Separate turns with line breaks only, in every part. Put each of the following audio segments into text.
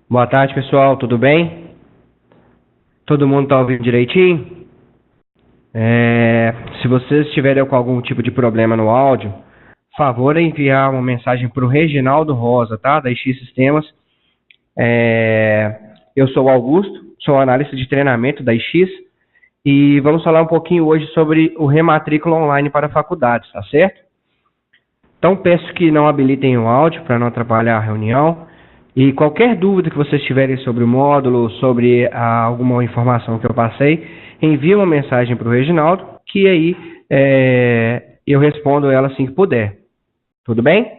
Boa tarde, pessoal. Tudo bem? Todo mundo está ouvindo direitinho? Se vocês estiverem com algum tipo de problema no áudio, favor enviar uma mensagem para o Reginaldo Rosa, tá? Da X Sistemas. Eu sou o Augusto, sou analista de treinamento da X e vamos falar um pouquinho hoje sobre o rematrícula online para faculdades, tá certo? Então peço que não habilitem o áudio para não atrapalhar a reunião. E qualquer dúvida que vocês tiverem sobre o módulo, sobre alguma informação que eu passei, envie uma mensagem para o Reginaldo, que aí eu respondo ela assim que puder. Tudo bem?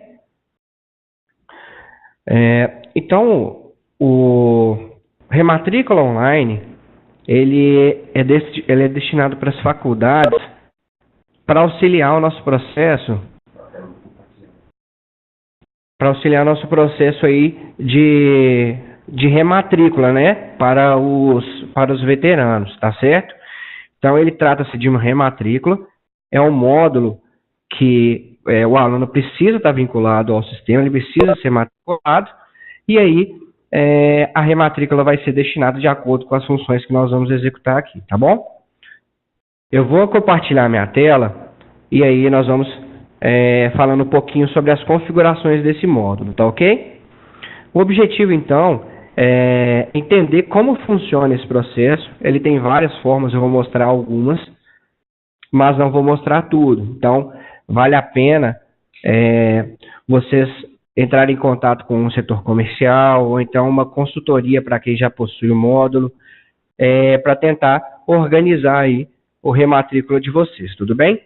Então, o rematrícula online, ele é destinado para as faculdades para auxiliar o nosso processo aí de rematrícula, né, para os veteranos, tá certo? Então, ele trata-se de uma rematrícula, é um módulo que o aluno precisa estar vinculado ao sistema, ele precisa ser matriculado, e aí a rematrícula vai ser destinada de acordo com as funções que nós vamos executar aqui, tá bom? Eu vou compartilhar minha tela, e aí nós vamos falando um pouquinho sobre as configurações desse módulo, tá ok? O objetivo, então, é entender como funciona esse processo. Ele tem várias formas, eu vou mostrar algumas, mas não vou mostrar tudo. Então, vale a pena vocês entrarem em contato com um setor comercial, ou então uma consultoria para quem já possui o módulo, para tentar organizar aí o rematrícula de vocês, tudo bem?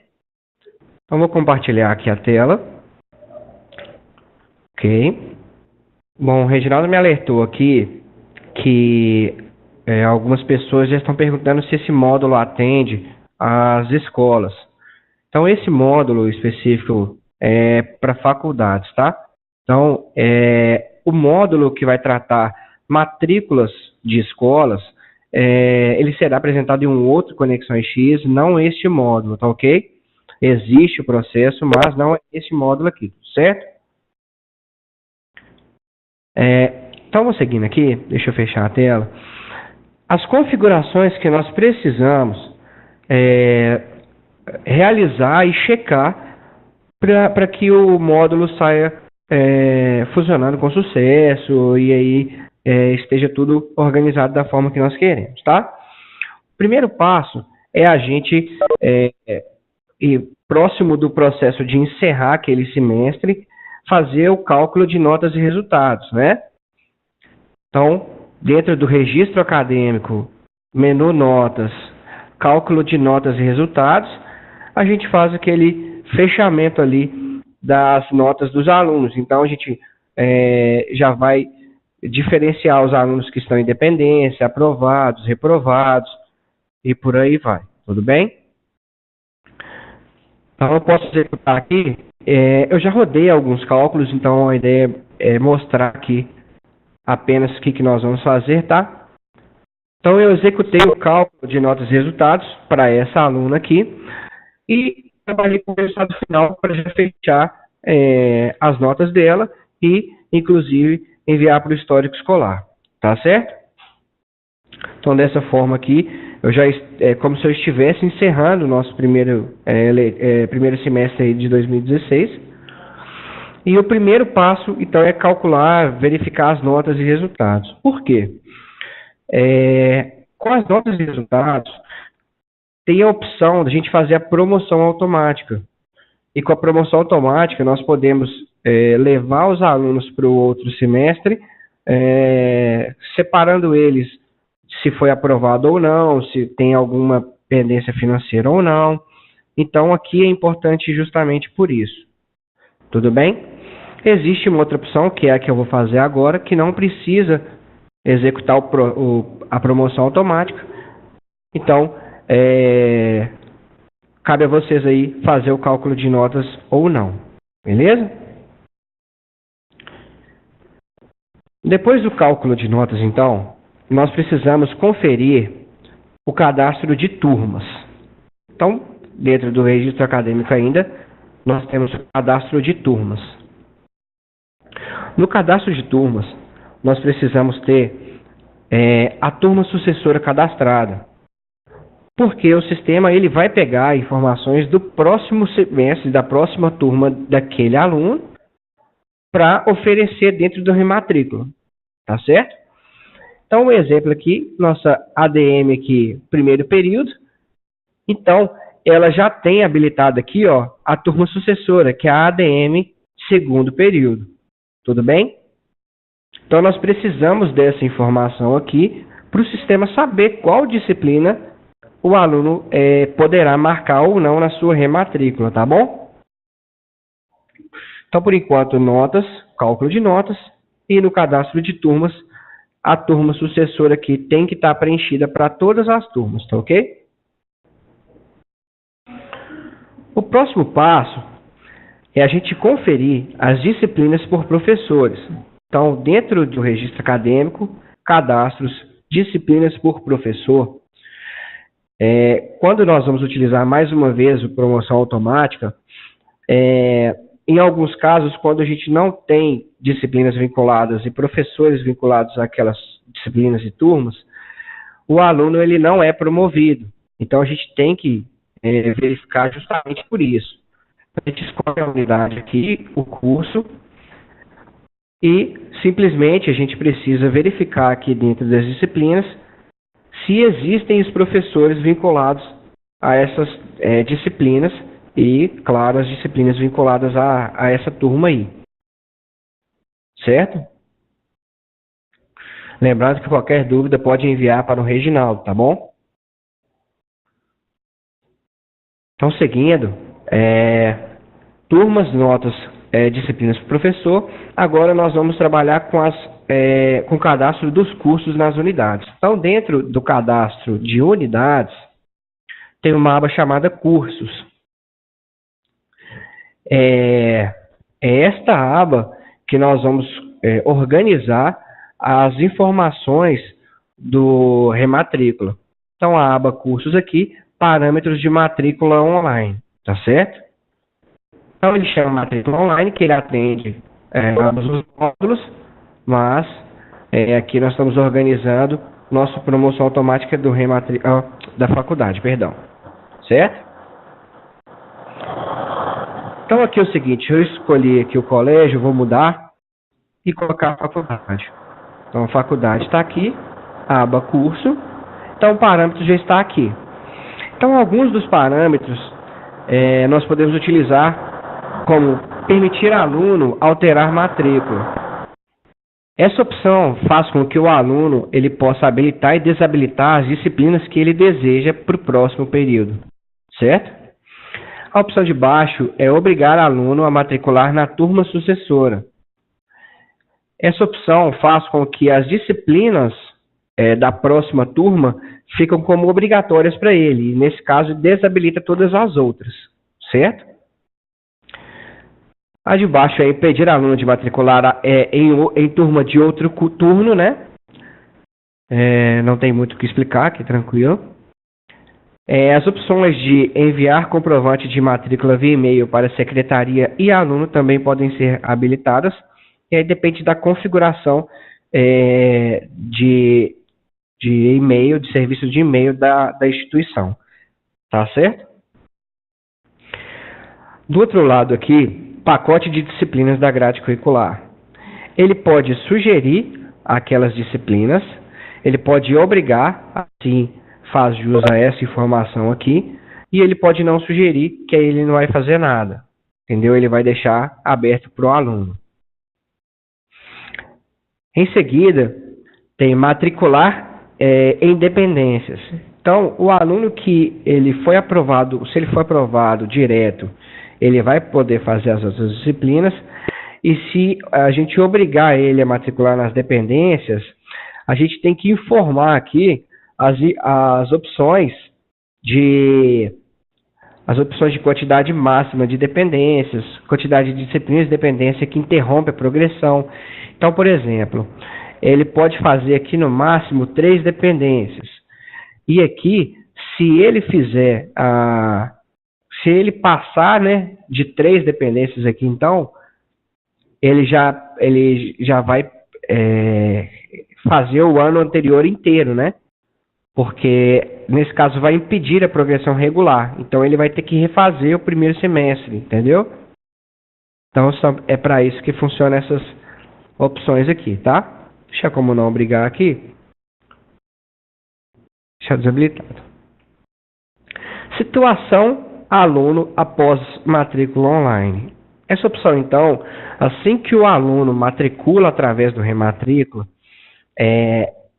Então, vou compartilhar aqui a tela. Ok. Bom, o Reginaldo me alertou aqui que algumas pessoas já estão perguntando se esse módulo atende às escolas. Então, esse módulo específico é para faculdades, tá? Então, o módulo que vai tratar matrículas de escolas, ele será apresentado em um outro Conexão X, não este módulo, tá ok? Existe o processo, mas não é esse módulo aqui, certo? Então, vou seguindo aqui, deixa eu fechar a tela. As configurações que nós precisamos realizar e checar para que o módulo saia funcionando com sucesso e aí esteja tudo organizado da forma que nós queremos, tá? O primeiro passo é a gente e próximo do processo de encerrar aquele semestre, fazer o cálculo de notas e resultados, né? Então, dentro do registro acadêmico, menu notas, cálculo de notas e resultados, a gente faz aquele fechamento ali das notas dos alunos. Então, a gente já vai diferenciar os alunos que estão em dependência, aprovados, reprovados, e por aí vai. Tudo bem? Então, eu posso executar aqui. Eu já rodei alguns cálculos, então a ideia é mostrar aqui apenas o que nós vamos fazer, tá? Então, eu executei o cálculo de notas e resultados para essa aluna aqui e trabalhei com o resultado final para já fechar as notas dela e, inclusive, enviar para o histórico escolar, tá certo? Então, dessa forma aqui, eu já como se eu estivesse encerrando o nosso primeiro semestre aí de 2016. E o primeiro passo, então, é calcular, verificar as notas e resultados. Por quê? Com as notas e resultados, tem a opção de a gente fazer a promoção automática. E com a promoção automática, nós podemos levar os alunos para o outro semestre, separando eles se foi aprovado ou não, se tem alguma pendência financeira ou não. Então, aqui é importante justamente por isso. Tudo bem? Existe uma outra opção, que é a que eu vou fazer agora, que não precisa executar a promoção automática. Então, cabe a vocês aí fazer o cálculo de notas ou não. Beleza? Depois do cálculo de notas, então, nós precisamos conferir o cadastro de turmas. Então, dentro do registro acadêmico ainda, nós temos o cadastro de turmas. No cadastro de turmas, nós precisamos ter a turma sucessora cadastrada, porque o sistema ele vai pegar informações do próximo semestre, da próxima turma daquele aluno, para oferecer dentro do rematrícula, tá certo? Então, um exemplo aqui, nossa ADM aqui, primeiro período. Então, ela já tem habilitada aqui, ó, a turma sucessora, que é a ADM segundo período. Tudo bem? Então, nós precisamos dessa informação aqui para o sistema saber qual disciplina o aluno poderá marcar ou não na sua rematrícula, tá bom? Então, por enquanto, notas, cálculo de notas, e no cadastro de turmas, a turma sucessora aqui tem que estar preenchida para todas as turmas, tá ok? O próximo passo é a gente conferir as disciplinas por professores. Então, dentro do registro acadêmico, cadastros, disciplinas por professor. Quando nós vamos utilizar mais uma vez a promoção automática, em alguns casos, quando a gente não tem disciplinas vinculadas e professores vinculados àquelas disciplinas e turmas, o aluno ele não é promovido. Então, a gente tem que verificar justamente por isso. A gente escolhe a unidade aqui, o curso, e simplesmente a gente precisa verificar aqui dentro das disciplinas se existem os professores vinculados a essas disciplinas e, claro, as disciplinas vinculadas a essa turma aí. Certo? Lembrando que qualquer dúvida pode enviar para o Reginaldo, tá bom? Então, seguindo, turmas, notas, disciplinas para o professor. Agora nós vamos trabalhar com o cadastro dos cursos nas unidades. Então, dentro do cadastro de unidades, tem uma aba chamada cursos. É esta aba que nós vamos organizar as informações do rematrícula. Então, a aba cursos aqui, parâmetros de matrícula online, tá certo? Então, ele chama matrícula online, que ele atende ambos os módulos, mas aqui nós estamos organizando nossa promoção automática da faculdade, perdão. Certo? Então, aqui é o seguinte, eu escolhi aqui o colégio, vou mudar e colocar a faculdade. Então, a faculdade está aqui, a aba curso, então o parâmetro já está aqui. Então, alguns dos parâmetros nós podemos utilizar como permitir aluno alterar matrícula. Essa opção faz com que o aluno ele possa habilitar e desabilitar as disciplinas que ele deseja para o próximo período, certo? A opção de baixo é obrigar o aluno a matricular na turma sucessora. Essa opção faz com que as disciplinas da próxima turma ficam como obrigatórias para ele, e nesse caso desabilita todas as outras, certo? A de baixo é impedir aluno de matricular em turma de outro turno, né? Não tem muito o que explicar, aqui tranquilo. As opções de enviar comprovante de matrícula via e-mail para a secretaria e aluno também podem ser habilitadas. E aí depende da configuração de e-mail, de serviço de e-mail da instituição. Tá certo? Do outro lado aqui, pacote de disciplinas da grade curricular. Ele pode sugerir aquelas disciplinas, ele pode obrigar, assim faz jus a essa informação aqui, e ele pode não sugerir, que aí ele não vai fazer nada. Entendeu? Ele vai deixar aberto para o aluno. Em seguida, tem matricular em dependências. Então, o aluno que ele foi aprovado, se ele for aprovado direto, ele vai poder fazer as outras disciplinas, e se a gente obrigar ele a matricular nas dependências, a gente tem que informar aqui as opções de quantidade máxima de dependências, quantidade de disciplinas de dependência que interrompe a progressão. Então, por exemplo, ele pode fazer aqui no máximo 3 dependências. E aqui, se ele fizer Se ele passar, né, de 3 dependências aqui, então, ele já vai fazer o ano anterior inteiro, né? Porque, nesse caso, vai impedir a progressão regular. Então, ele vai ter que refazer o primeiro semestre, entendeu? Então, é para isso que funcionam essas opções aqui, tá? Deixa como não brigar aqui. Deixa desabilitado. Situação aluno após matrícula online. Essa opção, então, assim que o aluno matricula através do Rematrícula,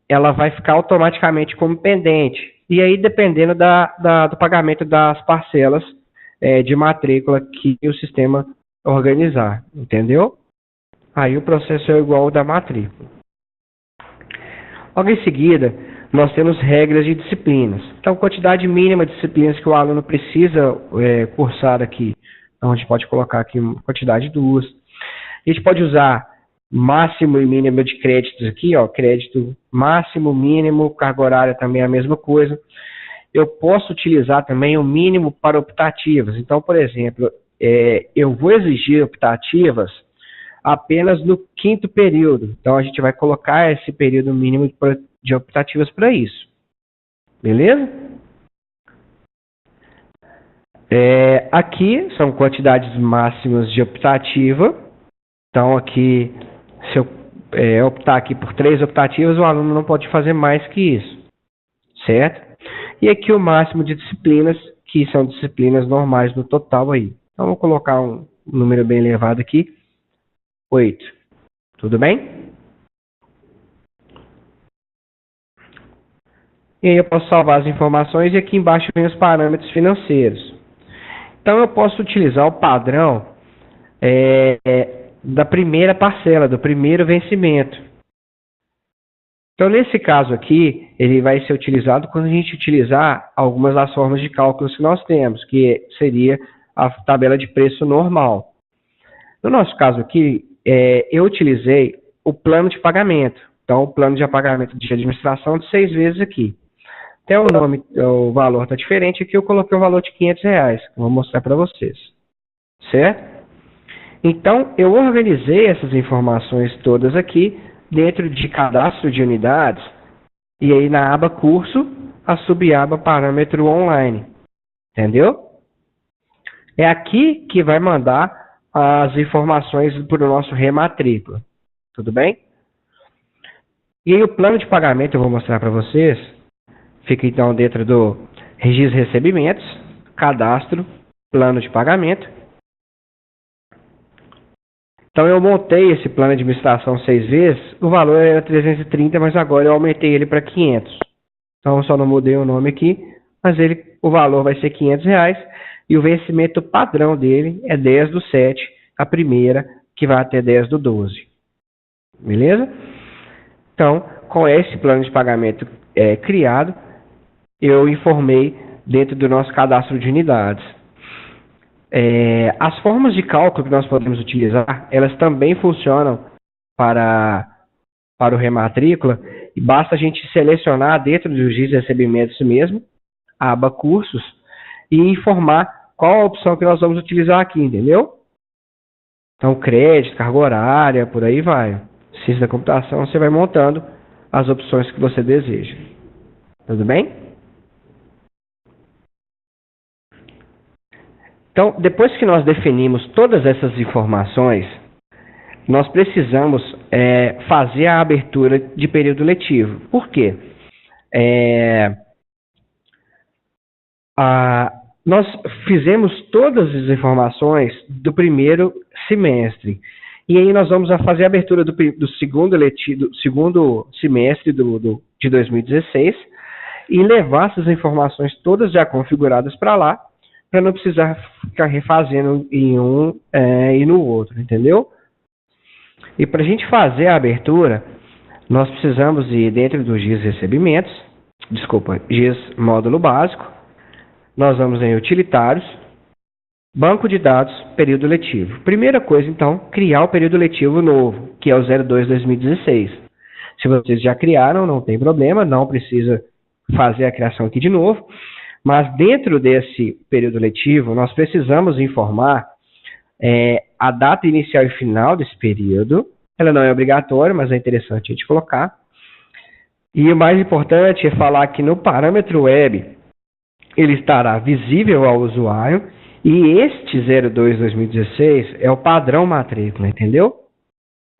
ela vai ficar automaticamente como pendente. E aí, dependendo do pagamento das parcelas de matrícula que o sistema organizar, entendeu? Aí o processo é igual ao da matrícula. Logo em seguida, nós temos regras de disciplinas. Então, quantidade mínima de disciplinas que o aluno precisa cursar aqui. Então, a gente pode colocar aqui uma quantidade de 2. A gente pode usar máximo e mínimo de créditos aqui, ó, crédito máximo, mínimo, carga horária também é a mesma coisa. Eu posso utilizar também o mínimo para optativas. Então, por exemplo, eu vou exigir optativas apenas no 5º período. Então, a gente vai colocar esse período mínimo de optativas para isso. Beleza? Aqui são quantidades máximas de optativa. Então, aqui, se eu optar aqui por 3 optativas, o aluno não pode fazer mais que isso. Certo? E aqui o máximo de disciplinas, que são disciplinas normais no total aí. Então, vou colocar um número bem elevado aqui. 8. Tudo bem? E aí eu posso salvar as informações e aqui embaixo vem os parâmetros financeiros. Então eu posso utilizar o padrão da primeira parcela, do primeiro vencimento. Então nesse caso aqui, ele vai ser utilizado quando a gente utilizar algumas das formas de cálculos que nós temos, que seria a tabela de preço normal. No nosso caso aqui, eu utilizei o plano de pagamento. Então, o plano de pagamento de administração de 6 vezes aqui. Até o valor está diferente. Aqui eu coloquei o valor de R$500, que eu vou mostrar para vocês. Certo? Então, eu organizei essas informações todas aqui dentro de cadastro de unidades e aí na aba curso, a subaba parâmetro online. Entendeu? É aqui que vai mandar as informações para o nosso rematrícula. Tudo bem? E aí o plano de pagamento eu vou mostrar para vocês. Fica então dentro do registro de recebimentos, cadastro, plano de pagamento. Então eu montei esse plano de administração 6 vezes, o valor era 330, mas agora eu aumentei ele para 500. Então eu só não mudei o nome aqui, mas o valor vai ser R$500 e o vencimento padrão dele é 10/7, a primeira, que vai até 10/12. Beleza? Então, com esse plano de pagamento criado, eu informei dentro do nosso cadastro de unidades. As formas de cálculo que nós podemos utilizar, elas também funcionam para o rematrícula, e basta a gente selecionar dentro do registro de recebimentos mesmo, a aba cursos, e informar qual a opção que nós vamos utilizar aqui, entendeu? Então, crédito, carga horária, por aí vai. Ciência da computação, você vai montando as opções que você deseja. Tudo bem? Então, depois que nós definimos todas essas informações, nós precisamos fazer a abertura de período letivo. Por quê? Nós fizemos todas as informações do primeiro semestre. E aí nós vamos fazer a abertura do segundo semestre de 2016 e levar essas informações todas já configuradas para lá, para não precisar ficar refazendo em um e no outro, entendeu? E para a gente fazer a abertura, nós precisamos ir dentro do GIS Recebimentos, GIS Módulo Básico, nós vamos em Utilitários, Banco de Dados, Período Letivo. Primeira coisa, então, criar o período letivo novo, que é o 02/2016. Se vocês já criaram, não tem problema, não precisa fazer a criação aqui de novo. Mas dentro desse período letivo, nós precisamos informar a data inicial e final desse período. Ela não é obrigatória, mas é interessante a gente colocar. E o mais importante é falar que no parâmetro web ele estará visível ao usuário e este 02/2016 é o padrão matrícula, entendeu?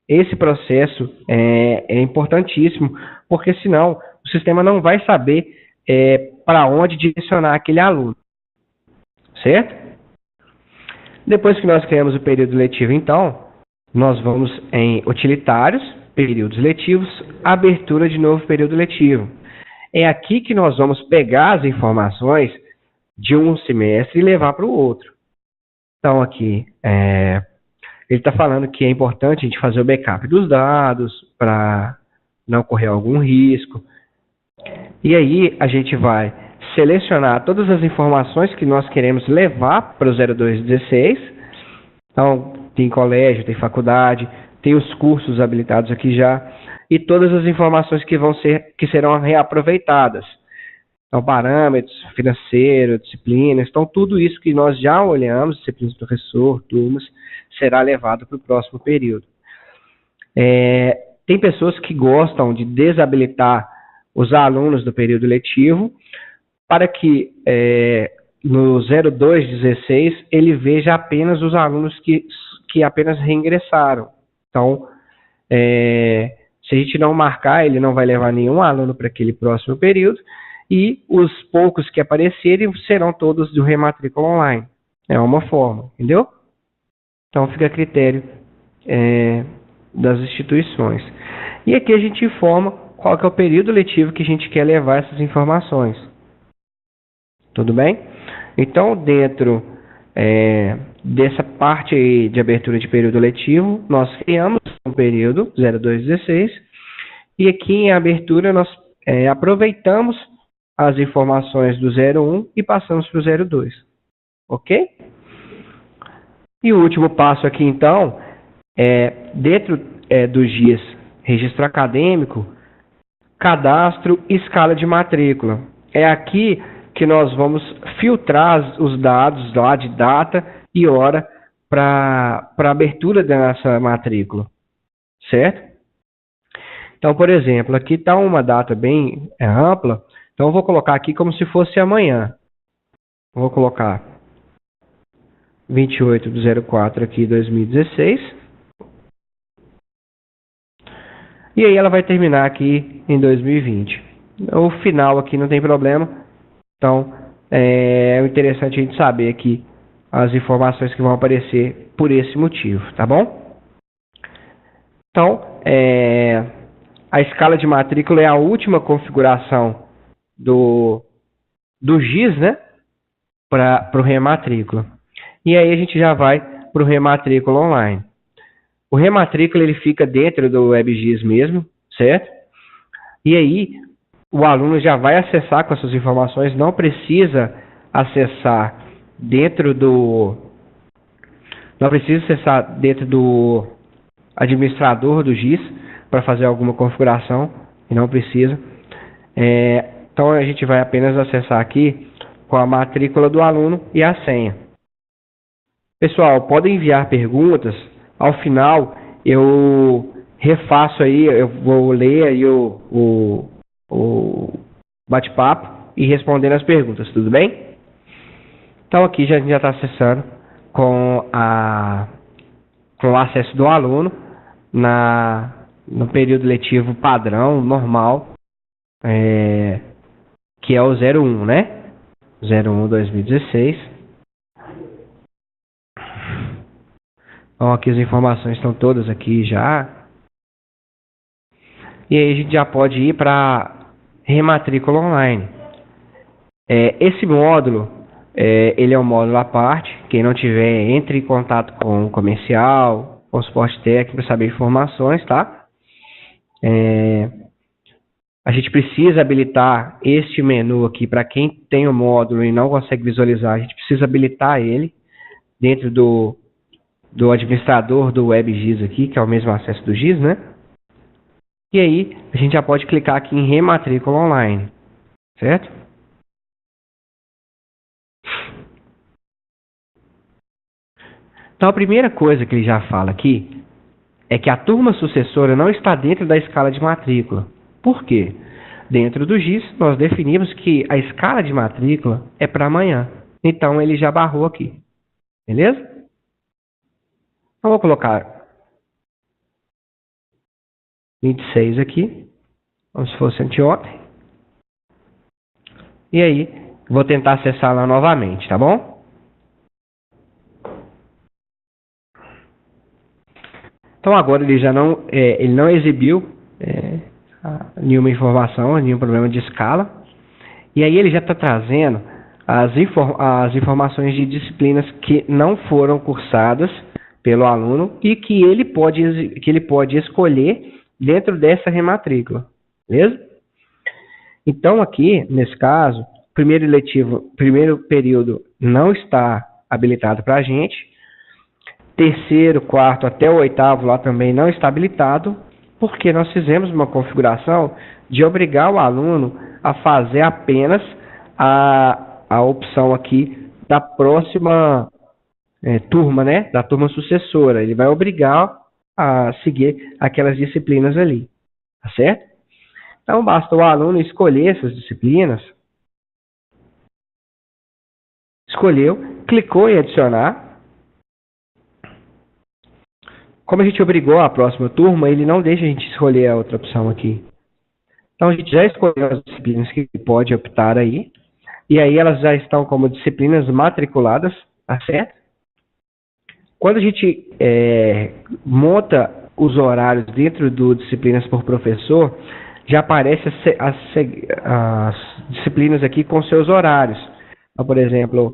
Esse processo é importantíssimo, porque senão o sistema não vai saber para onde direcionar aquele aluno, certo? Depois que nós criamos o período letivo, então, nós vamos em utilitários, períodos letivos, abertura de novo período letivo. É aqui que nós vamos pegar as informações de um semestre e levar para o outro. Então, aqui, ele está falando que é importante a gente fazer o backup dos dados para não correr algum risco. E aí, a gente vai selecionar todas as informações que nós queremos levar para o 02/16. Então, tem colégio, tem faculdade, tem os cursos habilitados aqui já, e todas as informações que serão reaproveitadas. Então, parâmetros, financeiro, disciplinas, então tudo isso que nós já olhamos, disciplinas do professor, turmas, será levado para o próximo período. Tem pessoas que gostam de desabilitar os alunos do período letivo para que no 02/16 ele veja apenas os alunos que apenas reingressaram. Então, se a gente não marcar, ele não vai levar nenhum aluno para aquele próximo período, e os poucos que aparecerem serão todos do rematrícula online. É uma forma, entendeu? Então, fica a critério das instituições. E aqui a gente informa qual que é o período letivo que a gente quer levar essas informações. Tudo bem? Então, dentro dessa parte aí de abertura de período letivo, nós criamos um período 02/16 e aqui em abertura nós aproveitamos as informações do 01 e passamos para o 02. Ok? E o último passo aqui, então, dentro dos dias registro acadêmico, cadastro e escala de matrícula. É aqui que nós vamos filtrar os dados lá de data e hora para abertura da nossa matrícula, certo? Então, por exemplo, aqui está uma data bem ampla, então eu vou colocar aqui como se fosse amanhã. Vou colocar 28/04 aqui 2016. E aí ela vai terminar aqui em 2020. O final aqui não tem problema. Então, é interessante a gente saber aqui as informações que vão aparecer por esse motivo, tá bom? Então, a escala de matrícula é a última configuração do GIS, né? Para o rematrícula. E aí a gente já vai para o rematrícula online. O rematrícula ele fica dentro do WebGIS mesmo, certo? E aí o aluno já vai acessar com essas informações, não precisa acessar dentro do administrador do GIS para fazer alguma configuração, e não precisa. Então a gente vai apenas acessar aqui com a matrícula do aluno e a senha. Pessoal, podem enviar perguntas. Ao final eu refaço aí, eu vou ler aí o bate-papo e respondendo as perguntas, tudo bem? Então aqui a gente já está acessando com o acesso do aluno no período letivo padrão, normal, que é o 01, né? 01/2016. Então aqui as informações estão todas aqui já. E aí a gente já pode ir para rematrícula online. Esse módulo, ele é um módulo à parte. Quem não tiver, entre em contato com o comercial, com o suporte técnico para saber informações, tá? A gente precisa habilitar este menu aqui para quem tem o módulo e não consegue visualizar. A gente precisa habilitar ele dentro do administrador do WebGIS aqui, que é o mesmo acesso do GIS, né? E aí, a gente já pode clicar aqui em rematrícula online, certo? Então, a primeira coisa que ele já fala aqui é que a turma sucessora não está dentro da escala de matrícula. Por quê? Dentro do GIS, nós definimos que a escala de matrícula é para amanhã. Então, ele já barrou aqui. Beleza? Então, vou colocar 26 aqui, como se fosse anteontem. E aí, vou tentar acessar lá novamente, tá bom? Então, agora ele já não, ele não exibiu nenhuma informação, nenhum problema de escala. E aí ele já está trazendo as informações de disciplinas que não foram cursadas pelo aluno e que ele pode escolher dentro dessa rematrícula, beleza? Então aqui, nesse caso, primeiro período não está habilitado para a gente, terceiro, quarto até o oitavo lá também não está habilitado, porque nós fizemos uma configuração de obrigar o aluno a fazer apenas a opção aqui da próxima turma, né? Da turma sucessora. Ele vai obrigar a seguir aquelas disciplinas ali, tá certo? Então, basta o aluno escolher essas disciplinas. Escolheu, clicou em adicionar. Como a gente obrigou a próxima turma, ele não deixa a gente escolher a outra opção aqui. Então, a gente já escolheu as disciplinas que pode optar aí. E aí, elas já estão como disciplinas matriculadas, tá certo? Quando a gente monta os horários dentro do Disciplinas por Professor, já aparece as disciplinas aqui com seus horários. Então, por exemplo,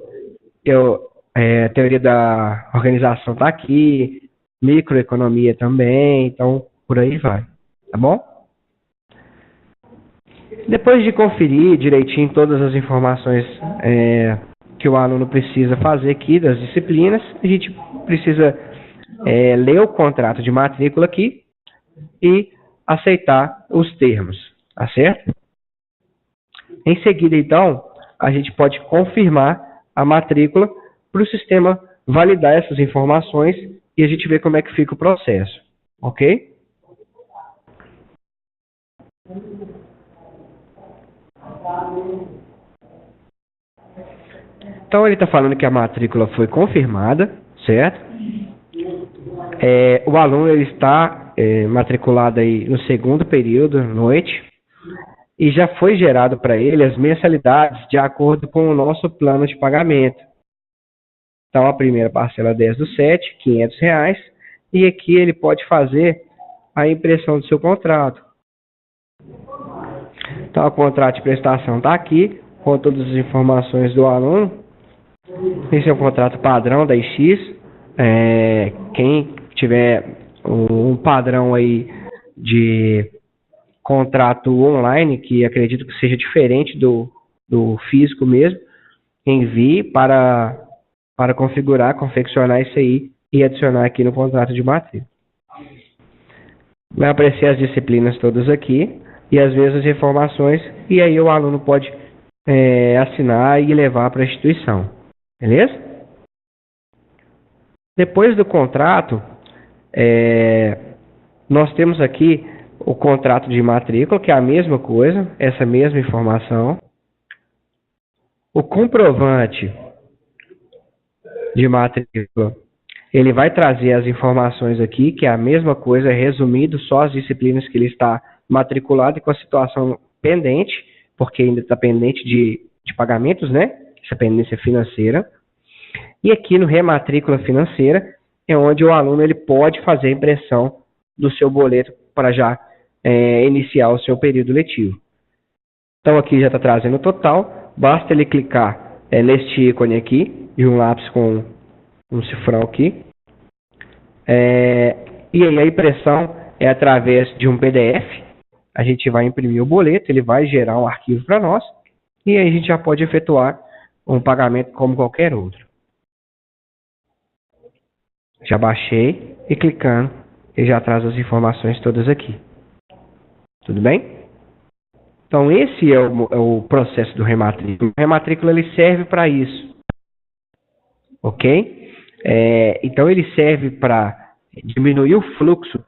a teoria da organização está aqui, microeconomia também, então por aí vai, tá bom? Depois de conferir direitinho todas as informações que o aluno precisa fazer aqui das disciplinas, a gente precisa ler o contrato de matrícula aqui e aceitar os termos, tá certo? Em seguida, então, a gente pode confirmar a matrícula para o sistema validar essas informações e a gente ver como é que fica o processo, ok? Então, ele está falando que a matrícula foi confirmada, certo? O aluno ele está matriculado aí no segundo período, noite, e já foi gerado para ele as mensalidades de acordo com o nosso plano de pagamento. Então, a primeira parcela 10/7, R$ 500, e aqui ele pode fazer a impressão do seu contrato. Então, o contrato de prestação está aqui, com todas as informações do aluno. Esse é o contrato padrão da IX. Quem tiver um padrão aí de contrato online, que acredito que seja diferente do físico mesmo, envie para confeccionar isso aí e adicionar aqui no contrato de matrícula. Vai aparecer as disciplinas todas aqui e as mesmas informações, e aí o aluno pode assinar e levar para a instituição. Beleza? Depois do contrato, nós temos aqui o contrato de matrícula, que é a mesma coisa, essa mesma informação. O comprovante de matrícula, ele vai trazer as informações aqui, que é a mesma coisa, resumido só as disciplinas que ele está matriculado e com a situação pendente, porque ainda está pendente de pagamentos, né? Essa pendência financeira. E aqui no rematrícula financeira é onde o aluno ele pode fazer a impressão do seu boleto para já iniciar o seu período letivo. Então aqui já está trazendo o total, basta ele clicar neste ícone aqui, de um lápis com um cifrão aqui, e aí a impressão é através de um PDF, a gente vai imprimir o boleto, ele vai gerar um arquivo para nós, e aí a gente já pode efetuar um pagamento como qualquer outro. Já baixei e clicando, ele já traz as informações todas aqui. Tudo bem? Então esse é o processo do rematrícula. O rematrícula ele serve para isso. Ok? Então ele serve para diminuir o fluxo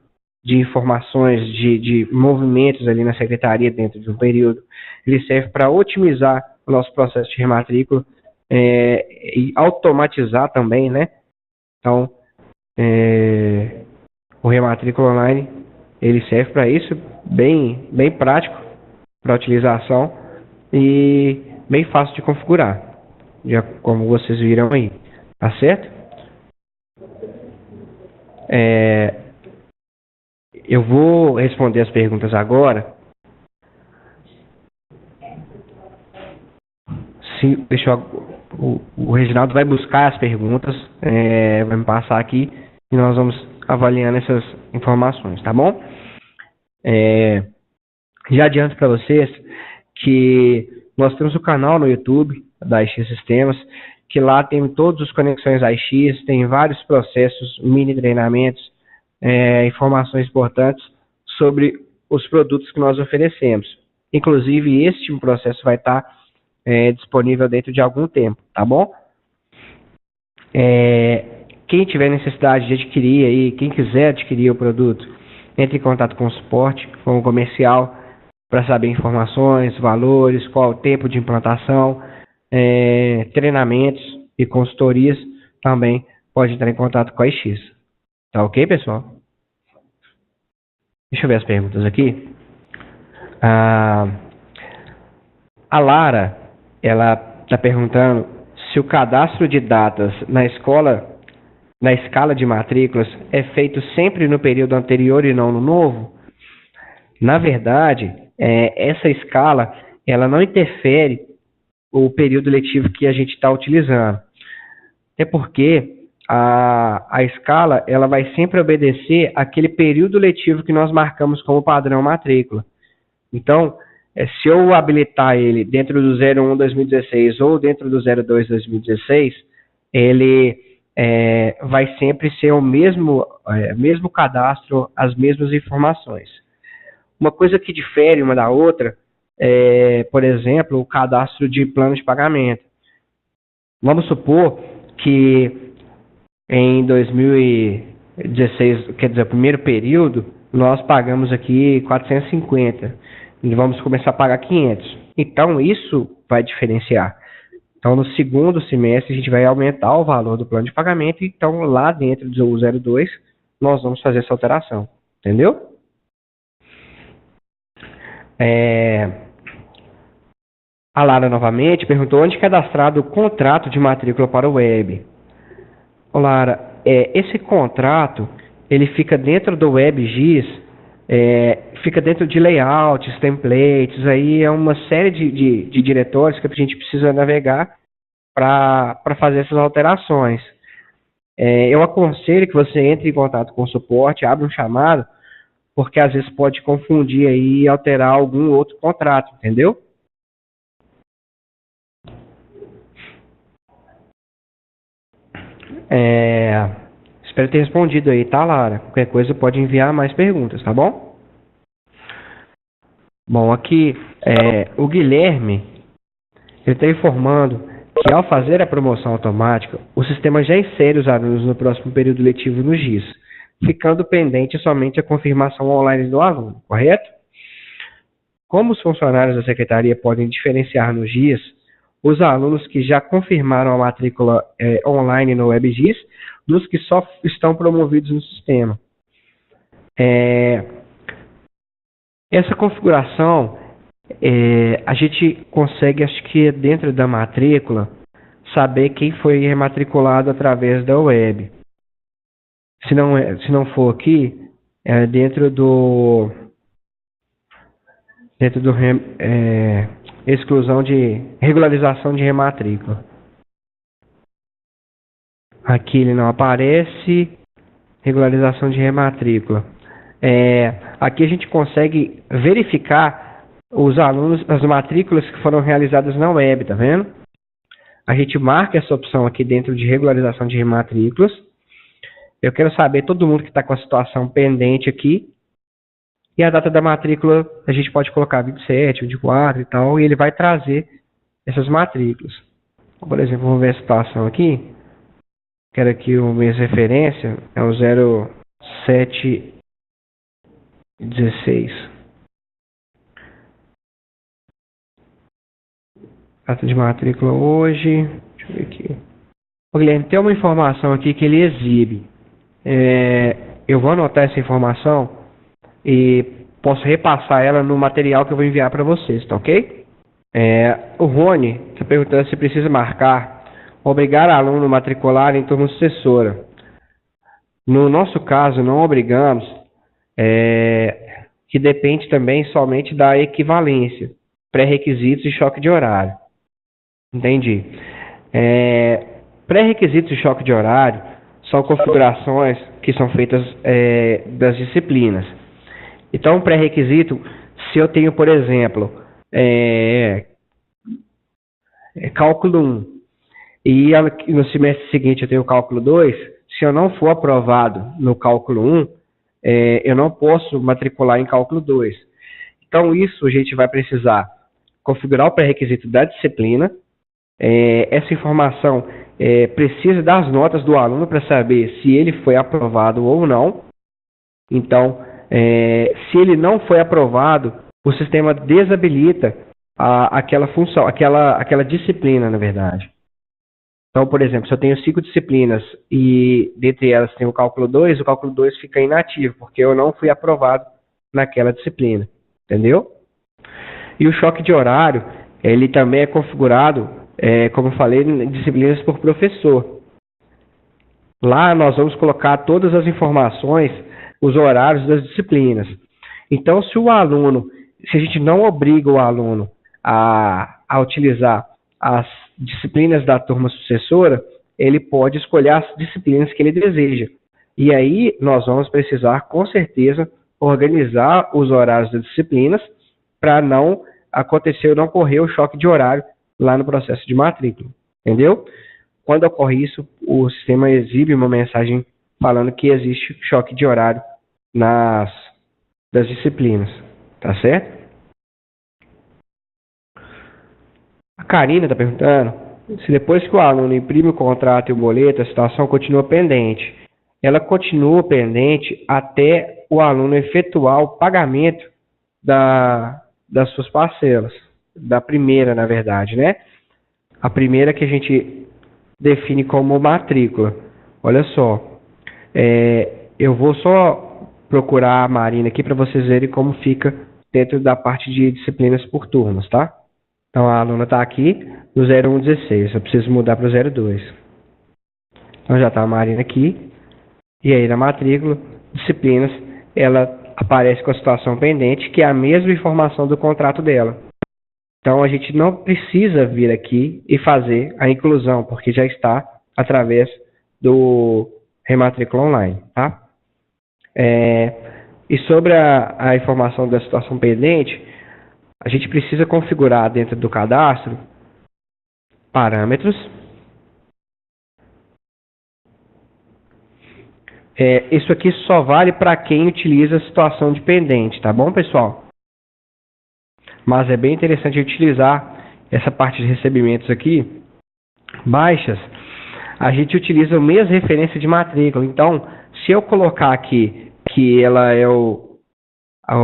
de informações, de movimentos ali na secretaria dentro de um período. Ele serve para otimizar o nosso processo de rematrícula e automatizar também, né? Então, o rematrícula online, ele serve para isso, bem prático para utilização e bem fácil de configurar, já como vocês viram aí, tá certo? Eu vou responder as perguntas agora. Sim, o Reginaldo vai buscar as perguntas, vai me passar aqui e nós vamos avaliando essas informações, tá bom? Já adianto para vocês que nós temos o canal no YouTube da AIX Sistemas, que lá tem todas as conexões AIX, tem vários processos, mini treinamentos, informações importantes sobre os produtos que nós oferecemos. Inclusive, este processo vai estar disponível dentro de algum tempo, tá bom? Quem tiver necessidade de adquirir aí, quem quiser adquirir o produto, entre em contato com o suporte, com o comercial, para saber informações, valores, qual o tempo de implantação, treinamentos e consultorias, também pode entrar em contato com a AIX. Tá ok, pessoal? Deixa eu ver as perguntas aqui. A Lara, ela está perguntando se o cadastro de datas na escala de matrículas é feito sempre no período anterior e não no novo. Na verdade, essa escala ela não interfere o período letivo que a gente está utilizando. Até porque a escala ela vai sempre obedecer aquele período letivo que nós marcamos como padrão matrícula. Então, se eu habilitar ele dentro do 01/2016 ou dentro do 02/2016, ele vai sempre ser o mesmo cadastro, as mesmas informações. Uma coisa que difere uma da outra é, por exemplo, o cadastro de plano de pagamento. Vamos supor que em 2016, quer dizer, o primeiro período, nós pagamos aqui 450 e vamos começar a pagar 500. Então, isso vai diferenciar. Então, no segundo semestre, a gente vai aumentar o valor do plano de pagamento. Então, lá dentro do 02, nós vamos fazer essa alteração. Entendeu? A Lara novamente perguntou onde é cadastrado o contrato de matrícula para o web. Lara, esse contrato ele fica dentro do WebGIS, fica dentro de layouts, templates, aí é uma série de diretórios que a gente precisa navegar para fazer essas alterações. Eu aconselho que você entre em contato com o suporte, abra um chamado, porque às vezes pode confundir aí e alterar algum outro contrato, entendeu? Espero ter respondido aí, tá, Lara? Qualquer coisa pode enviar mais perguntas, tá bom? Bom, aqui o Guilherme ele está informando que ao fazer a promoção automática, o sistema já insere os alunos no próximo período letivo no GIS, ficando pendente somente a confirmação online do aluno, correto? Como os funcionários da secretaria podem diferenciar no GIS os alunos que já confirmaram a matrícula online no WebGIS dos que só estão promovidos no sistema? Essa configuração a gente consegue, acho que dentro da matrícula, saber quem foi rematriculado através da web. Se não for aqui, dentro do exclusão de regularização de rematrícula. Aqui ele não aparece, regularização de rematrícula. Aqui a gente consegue verificar os alunos, as matrículas que foram realizadas na web, tá vendo? A gente marca essa opção aqui dentro de regularização de rematrículas. Eu quero saber todo mundo que está com a situação pendente aqui. E a data da matrícula a gente pode colocar 27, 24 e tal, e ele vai trazer essas matrículas. Por exemplo, vamos ver a situação aqui. Quero aqui o mês de referência, é o 0716. Data de matrícula hoje. Deixa eu ver aqui. Ô, Guilherme, tem uma informação aqui que ele exibe. Eu vou anotar essa informação e posso repassar ela no material que eu vou enviar para vocês, tá ok? O Rony está perguntando se precisa obrigar aluno a matricular em turma sucessora. No nosso caso, não obrigamos, que depende também somente da equivalência, pré-requisitos e choque de horário. Entendi. Pré-requisitos e choque de horário são configurações que são feitas das disciplinas. Então, pré-requisito, se eu tenho, por exemplo, cálculo 1 e no semestre seguinte eu tenho cálculo 2, se eu não for aprovado no cálculo 1, eu não posso matricular em cálculo 2. Então, isso a gente vai precisar configurar o pré-requisito da disciplina. Essa informação precisa das notas do aluno para saber se ele foi aprovado ou não. Então, se ele não foi aprovado, o sistema desabilita aquela função, aquela disciplina, na verdade. Então, por exemplo, se eu tenho 5 disciplinas e dentre elas tem o cálculo 2 fica inativo, porque eu não fui aprovado naquela disciplina. Entendeu? E o choque de horário, ele também é configurado, como eu falei, em disciplinas por professor. Lá nós vamos colocar todas as informações, os horários das disciplinas. Então, se a gente não obriga o aluno a utilizar as disciplinas da turma sucessora, ele pode escolher as disciplinas que ele deseja. E aí nós vamos precisar, com certeza, organizar os horários das disciplinas para não ocorrer o choque de horário lá no processo de matrícula. Entendeu? Quando ocorre isso, o sistema exibe uma mensagem falando que existe choque de horário das disciplinas. Tá certo? A Karina está perguntando se depois que o aluno imprime o contrato e o boleto, a situação continua pendente. Ela continua pendente até o aluno efetuar o pagamento das suas parcelas. Da primeira, na verdade, né? A primeira que a gente define como matrícula. Olha só. Eu vou só procurar a Marina aqui para vocês verem como fica dentro da parte de disciplinas por turmas, tá? Então, a aluna está aqui no 0116, eu preciso mudar para o 02. Então, já está a Marina aqui. E aí, na matrícula, disciplinas, ela aparece com a situação pendente, que é a mesma informação do contrato dela. Então, a gente não precisa vir aqui e fazer a inclusão, porque já está através do Rematrícula Online, tá? E sobre a informação da situação pendente, a gente precisa configurar dentro do cadastro parâmetros. Isso aqui só vale para quem utiliza a situação de pendente, tá bom, pessoal? Mas é bem interessante utilizar essa parte de recebimentos aqui. Baixas, a gente utiliza o mês de referência de matrícula. Então, se eu colocar aqui que ela é o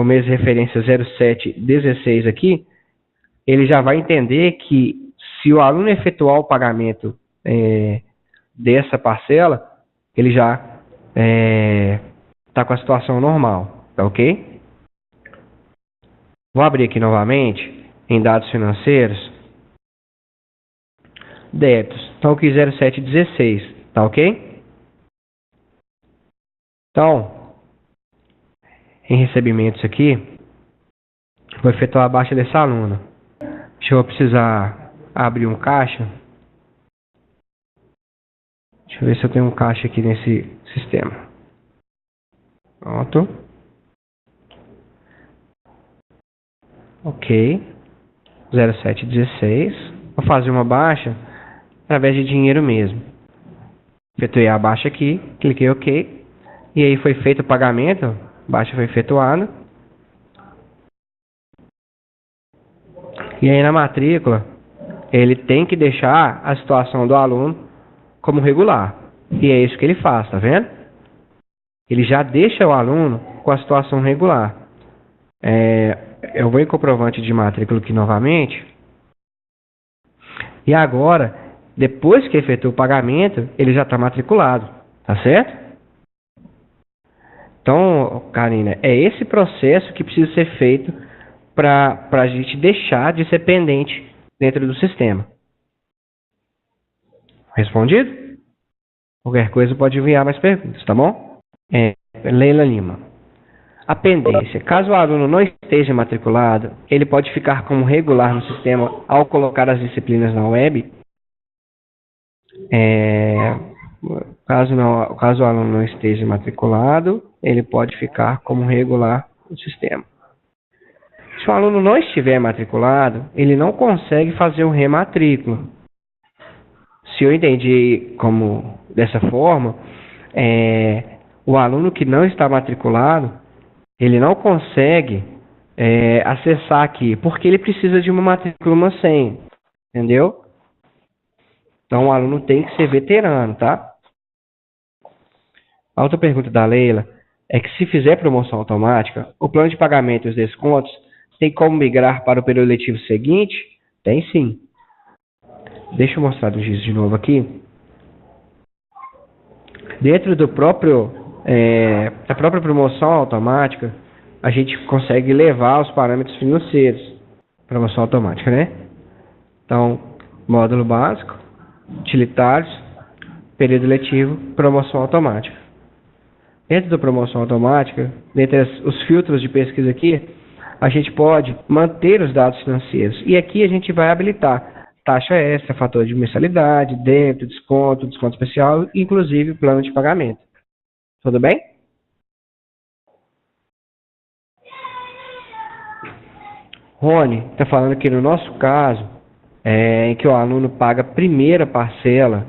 mês de referência 0716 aqui, ele já vai entender que se o aluno efetuar o pagamento dessa parcela, ele já está com a situação normal, tá ok? Vou abrir aqui novamente em dados financeiros, débitos, então aqui 0716, tá ok? Então, em recebimentos aqui, vou efetuar a baixa dessa aluna. Deixa eu precisar abrir um caixa. Deixa eu ver se eu tenho um caixa aqui nesse sistema. Pronto. Ok. 0716. Vou fazer uma baixa através de dinheiro mesmo. Efetuei a baixa aqui, cliquei OK. E aí foi feito o pagamento. A baixa foi efetuada. E aí na matrícula, ele tem que deixar a situação do aluno como regular. E é isso que ele faz, tá vendo? Ele já deixa o aluno com a situação regular. Eu vou em comprovante de matrícula aqui novamente. E agora, depois que efetua o pagamento, ele já está matriculado, tá certo? Então, Karina, é esse processo que precisa ser feito para a gente deixar de ser pendente dentro do sistema. Respondido? Qualquer coisa pode enviar mais perguntas, tá bom? Leila Lima. A pendência. Caso o aluno não esteja matriculado, ele pode ficar como regular no sistema ao colocar as disciplinas na web. Caso o aluno não esteja matriculado, ele pode ficar como regular no sistema. Se o aluno não estiver matriculado, ele não consegue fazer o rematrícula. Se eu entendi como dessa forma, o aluno que não está matriculado, ele não consegue acessar aqui, porque ele precisa de uma matrícula, uma senha, entendeu? Então o aluno tem que ser veterano, tá? A outra pergunta da Leila é que se fizer promoção automática, o plano de pagamento e os descontos tem como migrar para o período letivo seguinte? Tem sim. Deixa eu mostrar o giz de novo aqui. Dentro da própria promoção automática, a gente consegue levar os parâmetros financeiros. Promoção automática, né? Então, módulo básico, utilitários, período letivo, promoção automática. Dentro da promoção automática, dentre os filtros de pesquisa aqui, a gente pode manter os dados financeiros. E aqui a gente vai habilitar taxa extra, fator de mensalidade, débito, desconto, desconto especial, inclusive plano de pagamento. Tudo bem? Rony está falando que no nosso caso, em que o aluno paga a primeira parcela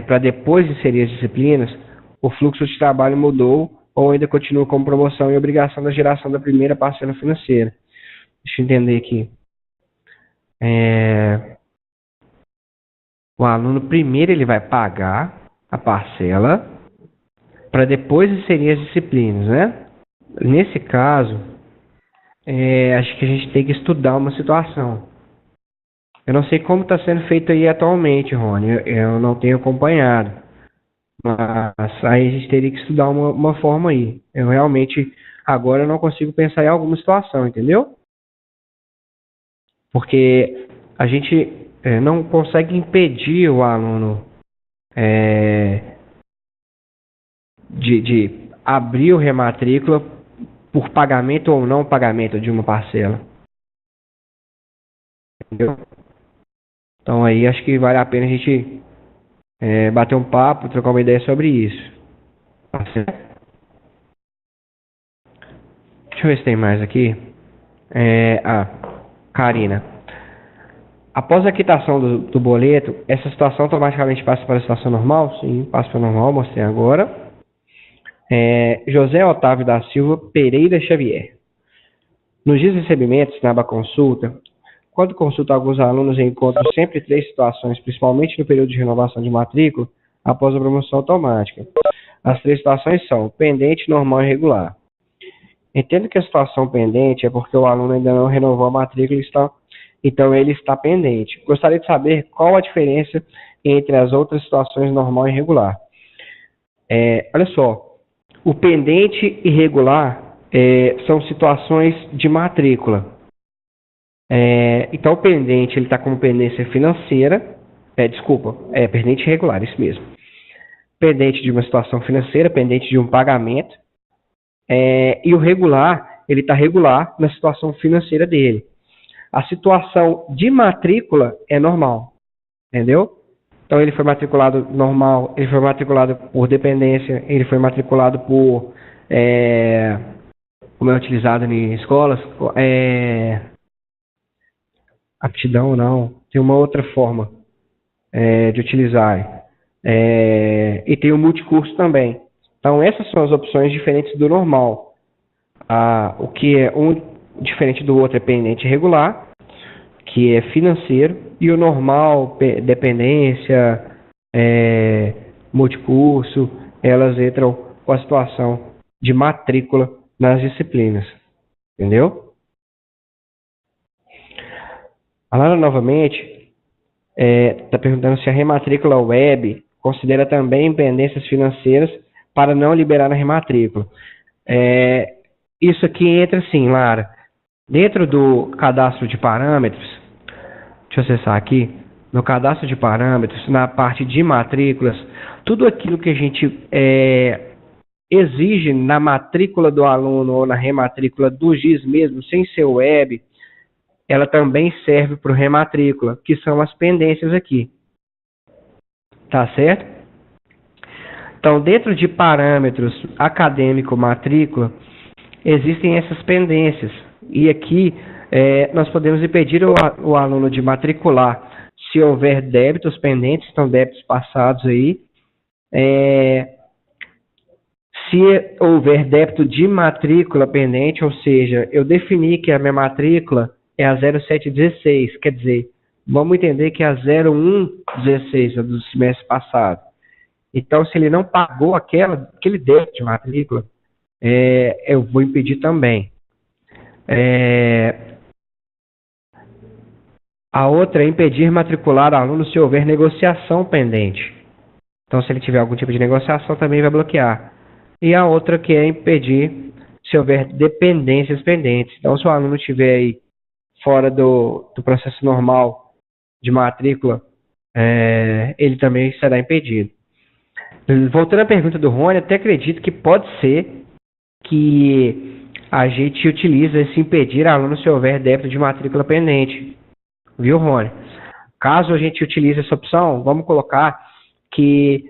para depois inserir as disciplinas, o fluxo de trabalho mudou ou ainda continua como promoção e obrigação da geração da primeira parcela financeira. Deixa eu entender aqui. O aluno primeiro ele vai pagar a parcela para depois inserir as disciplinas, né? Nesse caso, acho que a gente tem que estudar uma situação. Eu não sei como está sendo feito aí atualmente, Rony. Eu não tenho acompanhado. Mas aí a gente teria que estudar uma forma aí. Eu realmente, agora, não consigo pensar em alguma situação, entendeu? Porque a gente não consegue impedir o aluno de abrir o rematrícula por pagamento ou não pagamento de uma parcela. Entendeu? Então aí acho que vale a pena a gente bater um papo, trocar uma ideia sobre isso. Tá certo? Deixa eu ver se tem mais aqui. Karina. Após a quitação do boleto, essa situação automaticamente passa para a situação normal? Sim, passa para normal, mostrei agora. José Otávio da Silva Pereira Xavier. Nos dias de recebimentos, na aba consulta, quando consulta alguns alunos, encontram sempre 3 situações, principalmente no período de renovação de matrícula, após a promoção automática. As 3 situações são pendente, normal e regular. Entendo que a situação pendente é porque o aluno ainda não renovou a matrícula, então ele está pendente. Gostaria de saber qual a diferença entre as outras situações normal e regular. Olha só, o pendente e regular são situações de matrícula. Então o pendente ele está como pendência financeira, pendente irregular, isso mesmo. Pendente de uma situação financeira, pendente de um pagamento, e o regular, ele está regular na situação financeira dele. A situação de matrícula é normal, entendeu? Então ele foi matriculado normal, ele foi matriculado por dependência, ele foi matriculado por, como é utilizado em escolas, aptidão não, tem uma outra forma de utilizar. E tem o multicurso também. Então essas são as opções diferentes do normal. O que é um diferente do outro é pendente regular, que é financeiro, e o normal, dependência, multicurso, elas entram com a situação de matrícula nas disciplinas. Entendeu? A Lara novamente está perguntando se a rematrícula web considera também pendências financeiras para não liberar a rematrícula. Isso aqui entra sim, Lara. Dentro do cadastro de parâmetros, deixa eu acessar aqui, no cadastro de parâmetros, na parte de matrículas, tudo aquilo que a gente exige na matrícula do aluno ou na rematrícula do GIS mesmo, sem ser web, ela também serve para o rematrícula, que são as pendências aqui. Tá certo? Então, dentro de parâmetros acadêmico matrícula, existem essas pendências. E aqui nós podemos impedir o aluno de matricular se houver débitos pendentes, então débitos passados aí. Se houver débito de matrícula pendente, ou seja, eu defini que a minha matrícula é a 0716, quer dizer, vamos entender que é a 0116, a do semestre passado. Então, se ele não pagou aquele débito de matrícula, eu vou impedir também. A outra é impedir matricular aluno se houver negociação pendente. Então, se ele tiver algum tipo de negociação, também vai bloquear. E a outra que é impedir se houver dependências pendentes. Então, se o aluno estiver aí fora do processo normal de matrícula, ele também será impedido. Voltando à pergunta do Rony, até acredito que pode ser que a gente utilize esse impedir aluno se houver débito de matrícula pendente. Viu, Rony? Caso a gente utilize essa opção, vamos colocar que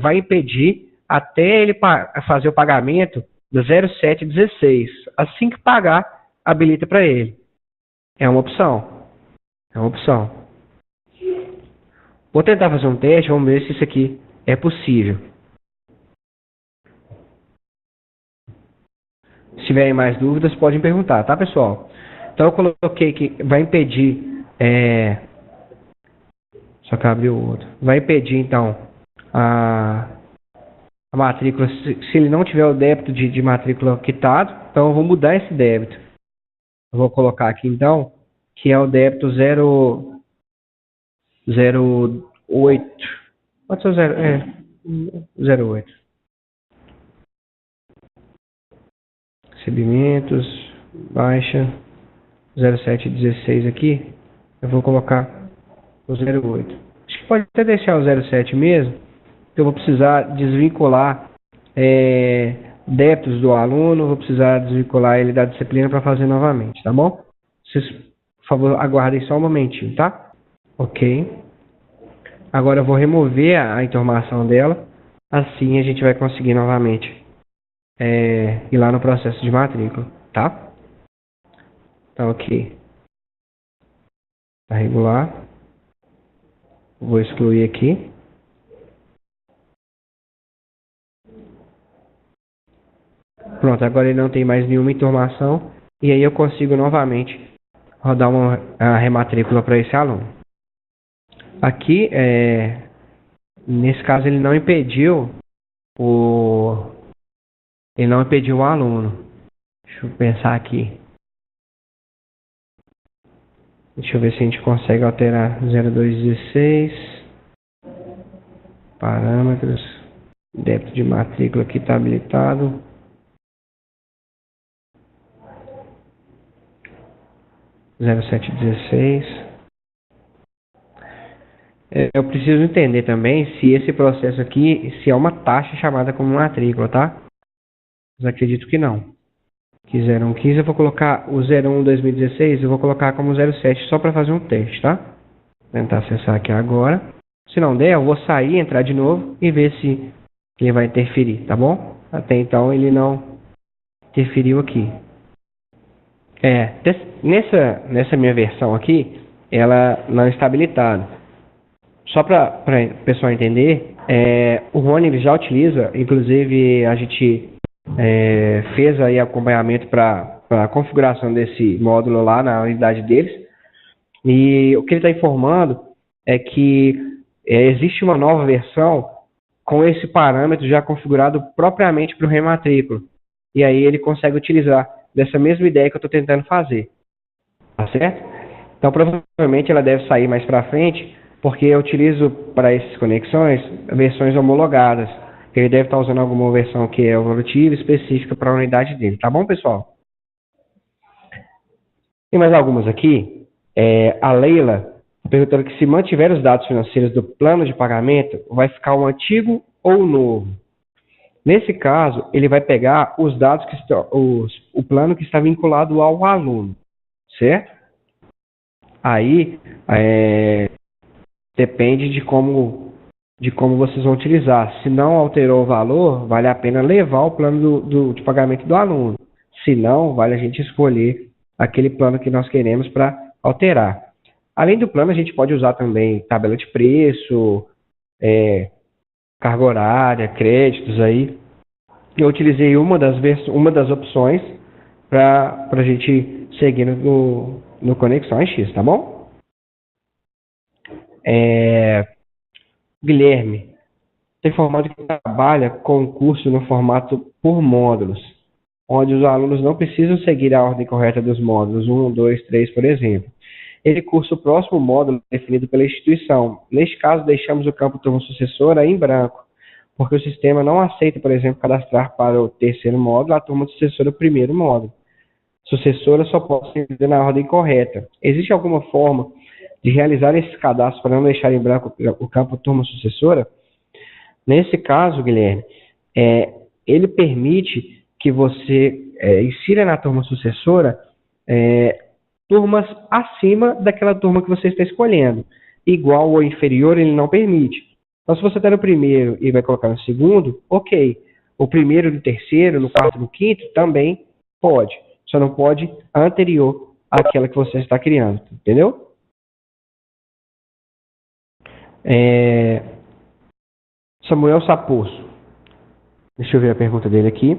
vai impedir até ele fazer o pagamento do 0716. Assim que pagar, habilita para ele. É uma opção. Vou tentar fazer um teste, vamos ver se isso aqui é possível. Se tiverem mais dúvidas, podem perguntar, tá, pessoal? Então, eu coloquei que vai impedir... Só que abriu o outro. Vai impedir, então, a matrícula, se ele não tiver o débito de matrícula quitado, então eu vou mudar esse débito. Eu vou colocar aqui, então, que é o débito 08. Pode ser 08. Recebimentos, baixa, 0716 aqui. Eu vou colocar o 08. Acho que pode até deixar o 07 mesmo, que eu vou precisar desvincular débitos do aluno, vou precisar desvincular ele da disciplina para fazer novamente, tá bom? Vocês, por favor, aguardem só um momentinho, tá? Ok. Agora eu vou remover a informação dela, assim a gente vai conseguir novamente ir lá no processo de matrícula, tá? Tá ok. Tá regular. Vou excluir aqui. Pronto, agora ele não tem mais nenhuma informação. E aí eu consigo novamente rodar a rematrícula para esse aluno. Aqui, nesse caso, ele não impediu o aluno. Deixa eu pensar aqui. Deixa eu ver se a gente consegue alterar 0216. Parâmetros. Débito de matrícula aqui está habilitado. Zero sete 16. Eu preciso entender também se esse processo aqui, se é uma taxa chamada como matrícula, tá? Mas acredito que não. Que 0115 eu vou colocar o 01 2016, eu vou colocar como 07 só para fazer um teste, tá? Vou tentar acessar aqui agora. Se não der, eu vou sair, entrar de novo e ver se ele vai interferir, tá bom? Até então ele não interferiu aqui. Nessa minha versão aqui, ela não está habilitada. Só para o pessoal entender, o Rony ele já utiliza, inclusive a gente fez aí acompanhamento para a configuração desse módulo lá na unidade deles. E o que ele está informando é que existe uma nova versão com esse parâmetro já configurado propriamente para o rematrícula. E aí ele consegue utilizar dessa mesma ideia que eu estou tentando fazer. Tá certo? Então, provavelmente ela deve sair mais para frente, porque eu utilizo para essas conexões versões homologadas. Ele deve estar usando alguma versão que é evolutiva específica para a unidade dele. Tá bom, pessoal? Tem mais algumas aqui. A Leila perguntando que se mantiver os dados financeiros do plano de pagamento, vai ficar o antigo ou o novo? Nesse caso, ele vai pegar os dados que estão, o plano que está vinculado ao aluno, certo? Aí, depende de como vocês vão utilizar. Se não alterou o valor, vale a pena levar o plano de pagamento do aluno. Se não, vale a gente escolher aquele plano que nós queremos para alterar. Além do plano, a gente pode usar também tabela de preço, carga horária, créditos aí. Eu utilizei uma das opções para a gente seguir no Conexões X, tá bom? Guilherme, tem informado que trabalha com o curso no formato por módulos, onde os alunos não precisam seguir a ordem correta dos módulos 1, 2, 3, por exemplo. Ele cursa o próximo módulo definido pela instituição. Neste caso, deixamos o campo turma sucessora em branco, porque o sistema não aceita, por exemplo, cadastrar para o terceiro módulo a turma sucessora do primeiro módulo. Sucessora só pode ser na ordem correta. Existe alguma forma de realizar esses cadastros para não deixar em branco o campo turma sucessora? Nesse caso, Guilherme, ele permite que você insira na turma sucessora turmas acima daquela turma que você está escolhendo. Igual ou inferior, ele não permite. Então, se você está no primeiro e vai colocar no segundo, ok. O primeiro no terceiro, no quarto, no quinto, também pode. Só não pode anterior àquela que você está criando. Entendeu? Samuel Saposo. Deixa eu ver a pergunta dele aqui.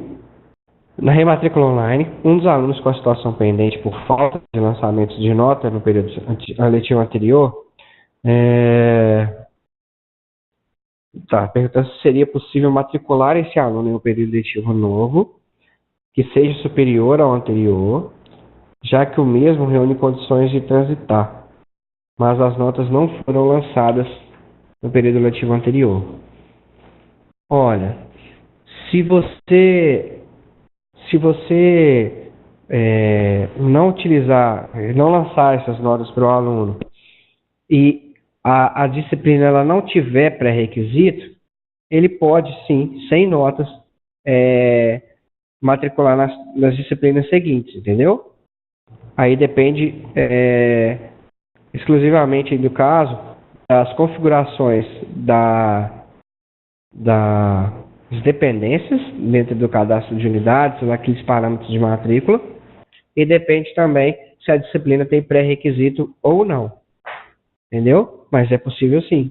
Na rematrícula online, um dos alunos com a situação pendente por falta de lançamentos de nota no período letivo anterior, perguntando se seria possível matricular esse aluno em um período letivo novo, que seja superior ao anterior, já que o mesmo reúne condições de transitar, mas as notas não foram lançadas no período letivo anterior. Olha, se você não lançar essas notas para o aluno e a disciplina ela não tiver pré-requisito, ele pode sim, sem notas, matricular nas disciplinas seguintes, entendeu? Aí depende exclusivamente do caso das configurações das dependências dentro do cadastro de unidades, naqueles parâmetros de matrícula, e depende também se a disciplina tem pré-requisito ou não. Entendeu? Mas é possível sim.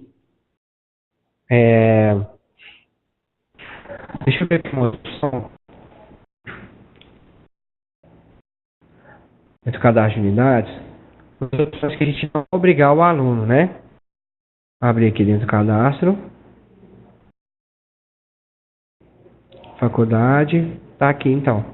Deixa eu ver aqui uma opção. Dentro do cadastro de unidades, as opções que a gente não vai obrigar o aluno, né? Abrir aqui dentro do cadastro. Faculdade, tá aqui então.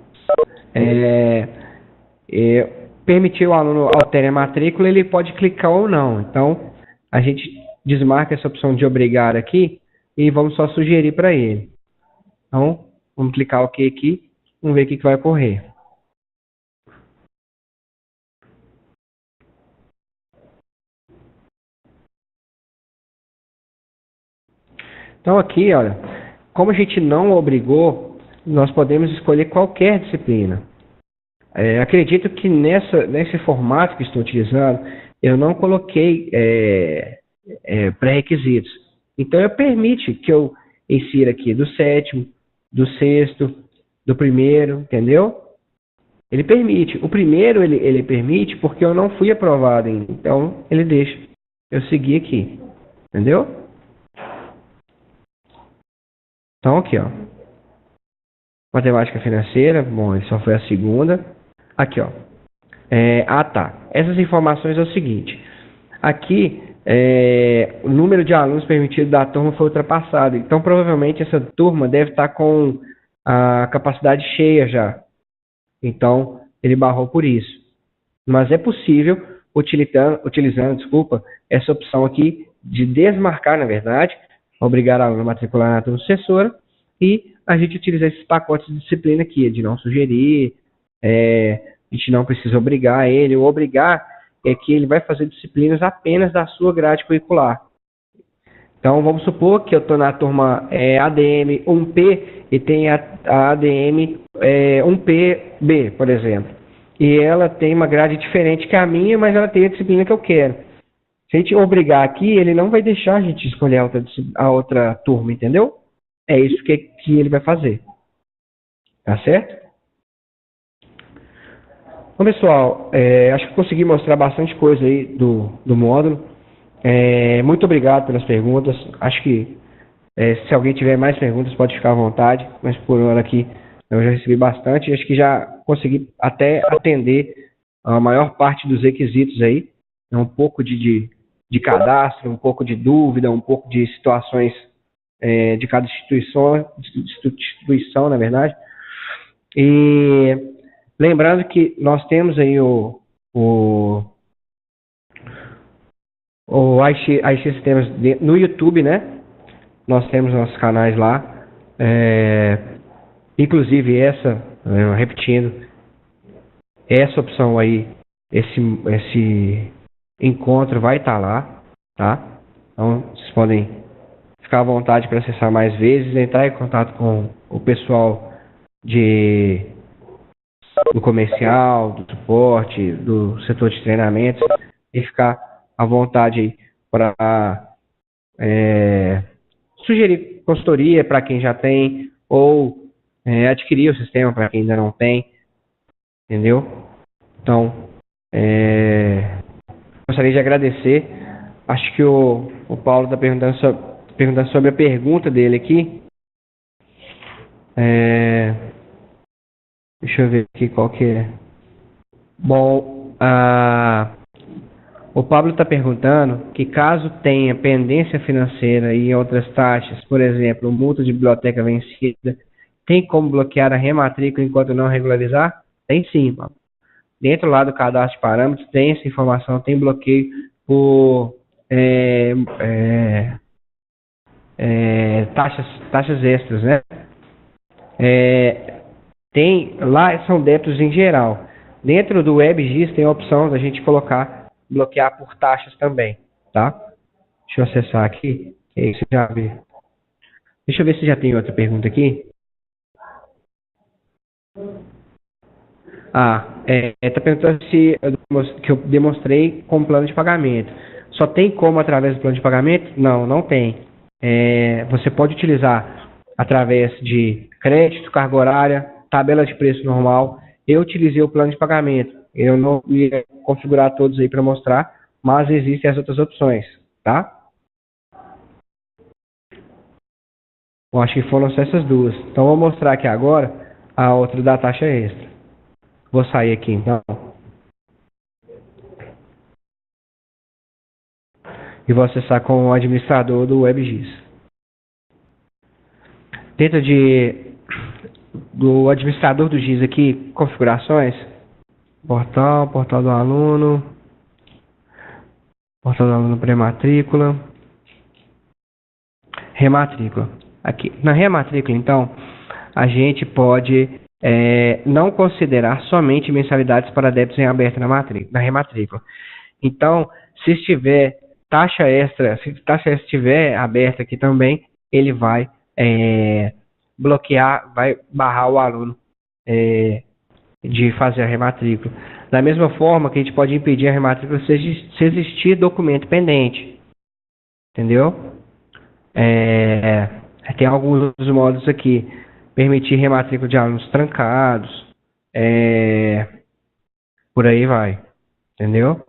Permitir o aluno altere a matrícula, ele pode clicar ou não. Então, a gente desmarca essa opção de obrigar aqui e vamos só sugerir para ele. Então, vamos clicar OK aqui, vamos ver o que vai ocorrer. Então aqui, olha, como a gente não obrigou, nós podemos escolher qualquer disciplina. Acredito que nesse formato que estou utilizando, eu não coloquei pré-requisitos. Então, permite que eu insira aqui do sétimo, do sexto, do primeiro, entendeu? Ele permite. O primeiro ele permite porque eu não fui aprovado ainda. Então, ele deixa eu seguir aqui. Entendeu? Então, aqui, ó. Matemática financeira, bom, ele só foi a segunda. Aqui, ó. Tá. Essas informações é o seguinte. Aqui o número de alunos permitido da turma foi ultrapassado. Então, provavelmente, essa turma deve estar com a capacidade cheia já. Então, ele barrou por isso. Mas é possível, utilizando, essa opção aqui de desmarcar, na verdade, obrigar a aluno a matricular na turma sucessora, e a gente utiliza esses pacotes de disciplina aqui, de não sugerir, a gente não precisa obrigar ele. O obrigar é que ele vai fazer disciplinas apenas da sua grade curricular. Então, vamos supor que eu estou na turma ADM 1P e tem a ADM 1PB, por exemplo. E ela tem uma grade diferente que a minha, mas ela tem a disciplina que eu quero. Se a gente obrigar aqui, ele não vai deixar a gente escolher a outra turma, entendeu? É isso que ele vai fazer. Tá certo? Bom, pessoal, acho que consegui mostrar bastante coisa aí do módulo. Muito obrigado pelas perguntas. Acho que se alguém tiver mais perguntas, pode ficar à vontade. Mas por hora aqui eu já recebi bastante. Acho que já consegui até atender a maior parte dos requisitos aí. Um pouco de cadastro, um pouco de dúvida, um pouco de situações de cada instituição, na verdade. E lembrando que nós temos aí o AIX Sistemas no YouTube, né? Nós temos nossos canais lá. Inclusive repetindo, essa opção aí, esse encontro vai estar lá, tá? Então, vocês podem ficar à vontade para acessar mais vezes, entrar em contato com o pessoal do comercial, do suporte, do setor de treinamentos, e ficar à vontade aí para sugerir consultoria para quem já tem, ou adquirir o sistema para quem ainda não tem, entendeu? Então, gostaria de agradecer. Acho que o Paulo está perguntando sobre a pergunta dele aqui. Deixa eu ver aqui qual que é. Bom, o Pablo está perguntando que caso tenha pendência financeira e outras taxas, por exemplo, multa de biblioteca vencida, tem como bloquear a rematrícula enquanto não regularizar? Tem sim, Pablo. Dentro lá do cadastro de parâmetros tem essa informação, tem bloqueio por taxas extras, né? Tem lá, são débitos em geral. Dentro do WebGIS tem a opção da gente bloquear por taxas também, tá? Deixa eu acessar aqui, aí você já vê. Deixa eu ver se já tem outra pergunta aqui. Tá perguntando se que eu demonstrei com plano de pagamento. Só tem como através do plano de pagamento? Não, não tem. Você pode utilizar através de crédito, carga horária, tabela de preço normal. Eu utilizei o plano de pagamento. Eu não ia configurar todos aí para mostrar, mas existem as outras opções, tá? Eu acho que foram só essas duas. Então, vou mostrar aqui agora a outra da taxa extra. Vou sair aqui, então. E vou acessar com o administrador do WebGIS. Dentro do administrador do GIS aqui, configurações, portal do aluno, pré-matrícula, rematrícula. Aqui, na rematrícula, então, a gente pode não considerar somente mensalidades para débitos em aberto na rematrícula. Então, se estiver taxa extra, se a taxa extra estiver aberta aqui também, ele vai bloquear, vai barrar o aluno de fazer a rematrícula. Da mesma forma que a gente pode impedir a rematrícula se existir documento pendente. Entendeu? Tem alguns outros modos aqui. Permitir rematrícula de alunos trancados. Por aí vai. Entendeu?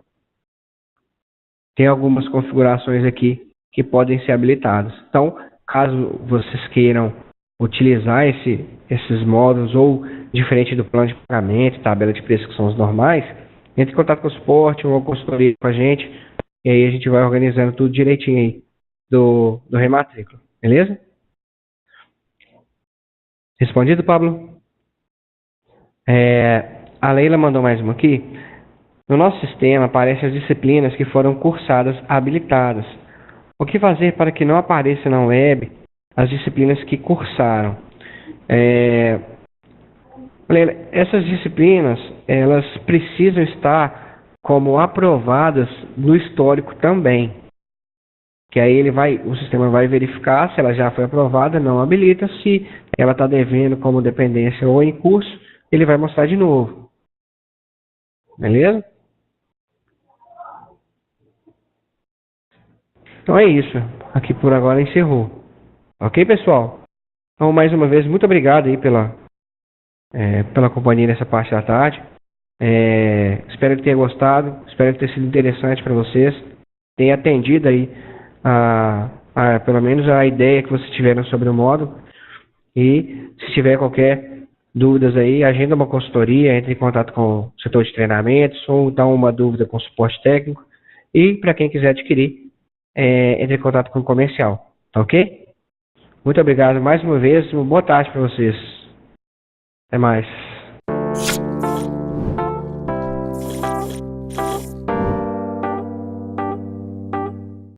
Tem algumas configurações aqui que podem ser habilitadas. Então, caso vocês queiram utilizar esses módulos ou diferente do plano de pagamento, tabela de preços que são os normais, entre em contato com o suporte ou a consultoria com a gente. E aí a gente vai organizando tudo direitinho aí do rematrícula. Beleza? Respondido, Pablo? A Leila mandou mais uma aqui. No nosso sistema aparecem as disciplinas que foram cursadas habilitadas. O que fazer para que não apareça na web as disciplinas que cursaram? Leila, essas disciplinas, elas precisam estar como aprovadas no histórico também. Que aí o sistema vai verificar se ela já foi aprovada, não habilita. Se ela está devendo como dependência ou em curso, ele vai mostrar de novo. Beleza? Então é isso. Aqui por agora encerrou. Ok, pessoal? Então, mais uma vez, muito obrigado aí pela companhia nessa parte da tarde. Espero que tenha gostado. Espero que tenha sido interessante para vocês. Tenha atendido aí pelo menos a ideia que vocês tiveram sobre o módulo. E se tiver qualquer dúvidas aí, agenda uma consultoria, entre em contato com o setor de treinamentos ou dá uma dúvida com o suporte técnico. E para quem quiser adquirir, entre em contato com o comercial. Tá ok? Muito obrigado mais uma vez. Uma boa tarde para vocês. Até mais.